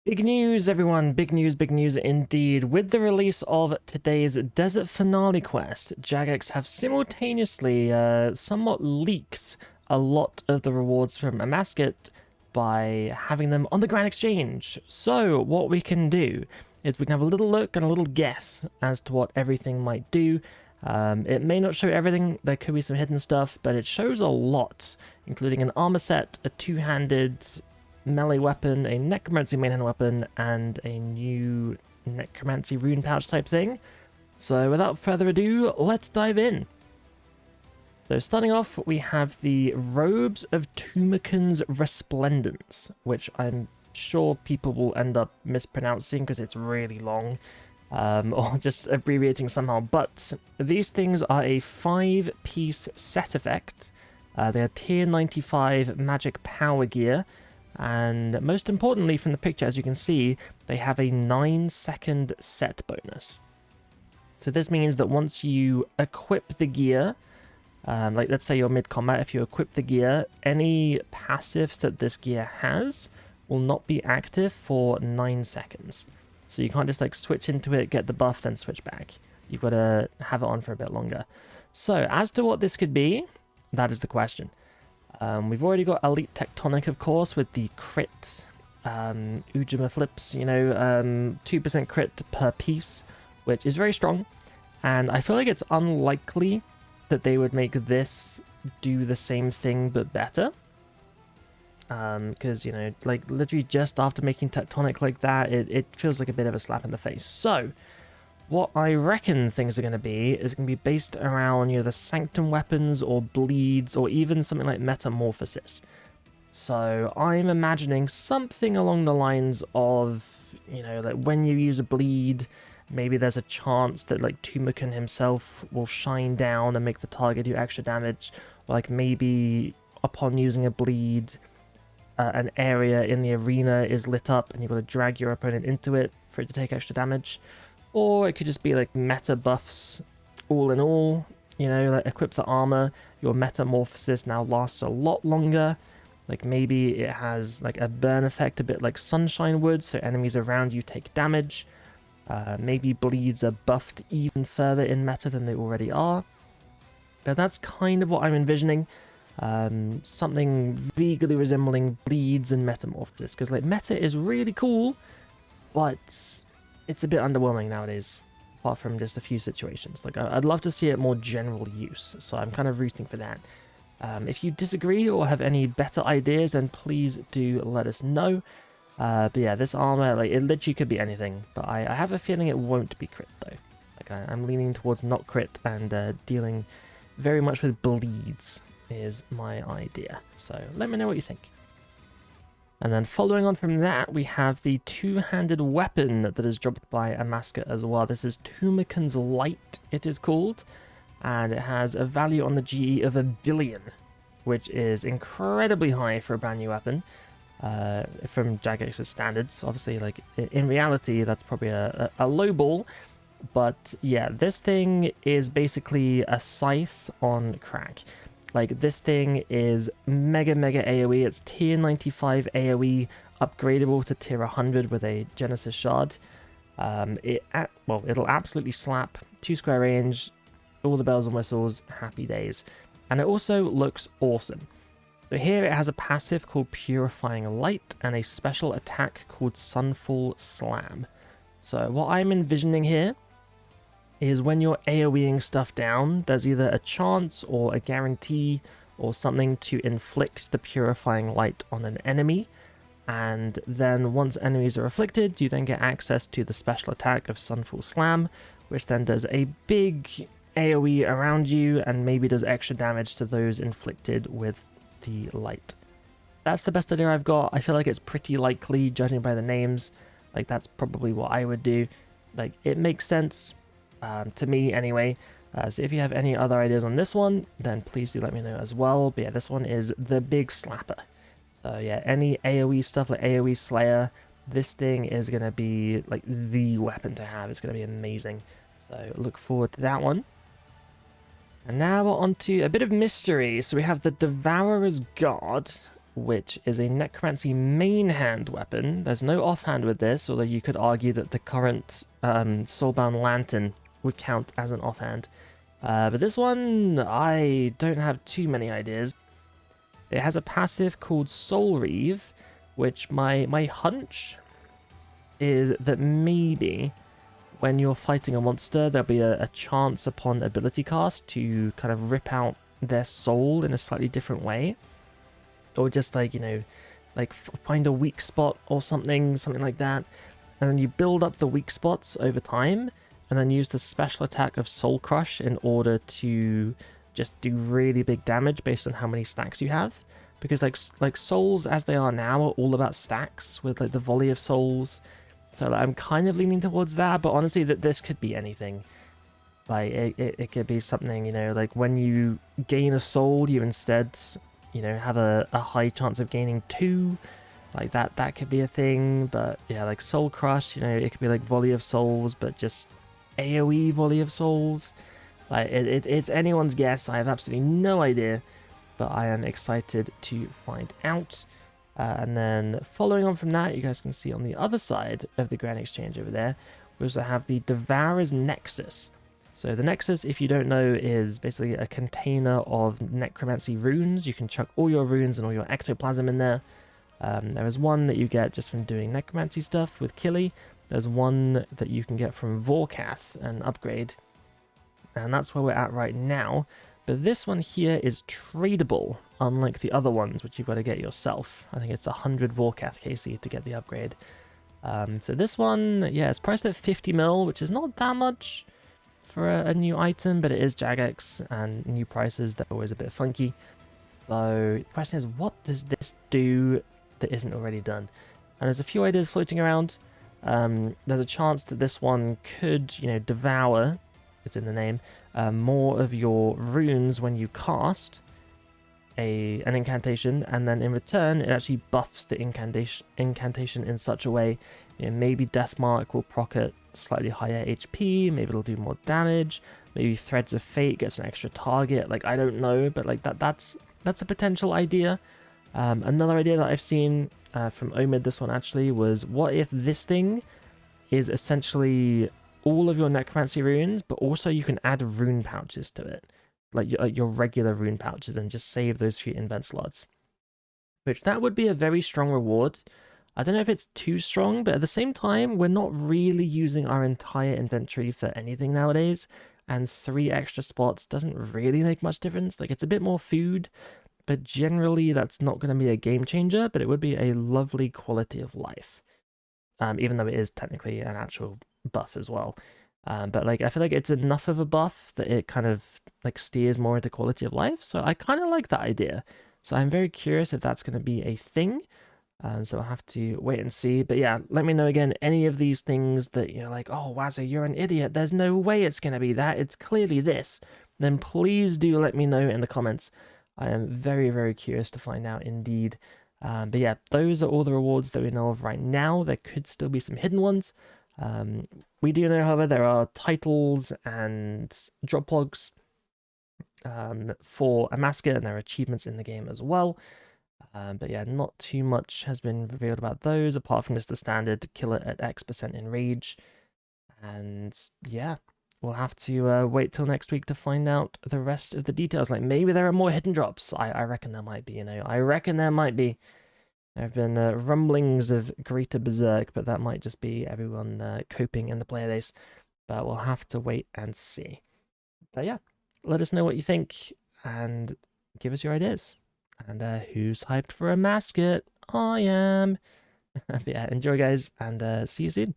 Big news, everyone. Big news indeed. With the release of today's Desert Finale quest, Jagex have simultaneously somewhat leaked a lot of the rewards from a mascot by having them on the Grand Exchange. So what we can do is we can have a little look and a little guess as to what everything might do. It may not show everything, there could be some hidden stuff, but it shows a lot, including an armor set, a two-handed melee weapon, a necromancy mainhand weapon, and a new necromancy rune pouch type thing. So without further ado, let's dive in. So starting off, we have the Robes of Tumoken's Resplendence, which I'm sure people will end up mispronouncing because it's really long, or just abbreviating somehow, but these things are a 5-piece set effect. They are tier 95 magic power gear, and most importantly from the picture, as you can see, they have a 9-second set bonus. So this means that once you equip the gear, like let's say you're mid-combat, if you equip the gear, any passives that this gear has will not be active for 9 seconds. So you can't just like switch into it, get the buff, then switch back. You've got to have it on for a bit longer. So as to what this could be, that is the question. We've already got Elite Tectonic, of course, with the crit Ujima flips, 2% crit per piece, which is very strong. And I feel like it's unlikely that they would make this do the same thing but better. Because, like literally just after making Tectonic like that, it feels like a bit of a slap in the face. So what I reckon things are going to be is going to be based around, the Sanctum weapons or bleeds or even something like Metamorphosis. So I'm imagining something along the lines of, like when you use a bleed, maybe there's a chance that like Tumoken himself will shine down and make the target do extra damage. Or like maybe upon using a bleed, an area in the arena is lit up and you've got to drag your opponent into it for it to take extra damage. Or it could just be like meta buffs all in all, like equip the armor, your metamorphosis now lasts a lot longer. Like maybe it has like a burn effect a bit like Sunshine would, so enemies around you take damage. Maybe bleeds are buffed even further in meta than they already are. But that's kind of what I'm envisioning. Something vaguely resembling bleeds and metamorphosis, because like meta is really cool, but it's a bit underwhelming nowadays, apart from just a few situations. Like, I'd love to see it more general use, so I'm kind of rooting for that. If you disagree or have any better ideas, then please do let us know. But yeah, this armor, like, it literally could be anything, but I have a feeling it won't be crit, though. Like, I'm leaning towards not crit and dealing very much with bleeds is my idea. So let me know what you think. And then following on from that, we have the two-handed weapon that is dropped by a mascot as well. This is Tumos Light, it is called, and it has a value on the GE of 1 billion, which is incredibly high for a brand new weapon from Jagex's standards. Obviously, like in reality, that's probably a low ball, but yeah, this thing is basically a scythe on crack. Like, this thing is mega AoE. It's tier 95 AoE, upgradable to tier 100 with a Genesis Shard. It'll absolutely slap. 2 square range, all the bells and whistles, happy days. And it also looks awesome. So here it has a passive called Purifying Light and a special attack called Sunfall Slam. So what I'm envisioning here is when you're AoEing stuff down, there's either a chance or a guarantee or something to inflict the Purifying Light on an enemy, and then once enemies are afflicted, you then get access to the special attack of Sunfall Slam, which then does a big AoE around you and maybe does extra damage to those inflicted with the light. That's the best idea I've got. I feel like it's pretty likely, judging by the names. Like, that's probably what I would do. Like, it makes sense. To me anyway. So if you have any other ideas on this one, then please do let me know as well. But yeah, this one is the big slapper. So yeah, any AoE stuff like AoE Slayer, this thing is going to be like the weapon to have. It's going to be amazing. So look forward to that one. And now we're on to a bit of mystery. So we have the Devourers Guard, which is a necromancy main hand weapon. There's no offhand with this, although you could argue that the current Soulbound Lantern would count as an offhand. But this one, I don't have too many ideas. It has a passive called Soul Reave, which my hunch is that maybe when you're fighting a monster, there'll be a chance upon ability cast to kind of rip out their soul in a slightly different way. Or just like, you know, like find a weak spot or something like that. And then you build up the weak spots over time, and then use the special attack of Soul Crush in order to just do really big damage based on how many stacks you have. Because like souls as they are now are all about stacks with like the volley of souls. So like, I'm kind of leaning towards that, but honestly that this could be anything. Like it could be something, you know, like when you gain a soul, you instead, you know, have a high chance of gaining 2. Like that could be a thing. But yeah, like Soul Crush, you know, it could be like Volley of Souls, but just AoE Volley of Souls. Like it's anyone's guess. I have absolutely no idea, but I am excited to find out. And then following on from that, you guys can see on the other side of the Grand Exchange over there, we also have the Devourers Nexus. So the Nexus, if you don't know, is basically a container of necromancy runes. You can chuck all your runes and all your ectoplasm in there. There is one that you get just from doing necromancy stuff with Killy. There's one that you can get from Vorkath and upgrade. And that's where we're at right now. But this one here is tradable, unlike the other ones, which you've got to get yourself. I think it's 100 Vorkath KC to get the upgrade. So this one, yeah, it's priced at 50 mil, which is not that much for a new item, but it is Jagex, and new prices, they're always a bit funky. So the question is, what does this do that isn't already done? And there's a few ideas floating around. There's a chance that this one could, you know, devour, it's in the name, more of your runes when you cast an incantation, and then in return it actually buffs the incantation in such a way, you know, maybe Deathmark will proc at slightly higher HP, maybe it'll do more damage, maybe Threads of Fate gets an extra target, like I don't know, but like that's a potential idea. Another idea that I've seen from Omid, this one actually, was what if this thing is essentially all of your necromancy runes, but also you can add rune pouches to it, like your regular rune pouches, and just save those few invent slots. Which that would be a very strong reward. I don't know if it's too strong, but at the same time, we're not really using our entire inventory for anything nowadays, and 3 extra spots doesn't really make much difference. Like, it's a bit more food, but generally that's not going to be a game changer, but it would be a lovely quality of life. Even though it is technically an actual buff as well. But like I feel like it's enough of a buff that it kind of like steers more into quality of life. So I kind of like that idea. So I'm very curious if that's going to be a thing. So I'll have to wait and see. But yeah, let me know again any of these things that you're like, oh, Wazzy, you're an idiot. There's no way it's going to be that. It's clearly this. Then please do let me know in the comments. I am very, very curious to find out indeed. But yeah, those are all the rewards that we know of right now. There could still be some hidden ones. We do know, however, there are titles and drop logs for a mascot, and there are achievements in the game as well. But yeah, not too much has been revealed about those, apart from just the standard kill it at X% in rage. And yeah, we'll have to wait till next week to find out the rest of the details. Like, maybe there are more hidden drops. I reckon there might be, you know. I reckon there might be. There have been rumblings of greater berserk, but that might just be everyone coping in the player base. But we'll have to wait and see. But yeah, let us know what you think, and give us your ideas. And who's hyped for a mascot? I am. But yeah, enjoy, guys, and see you soon.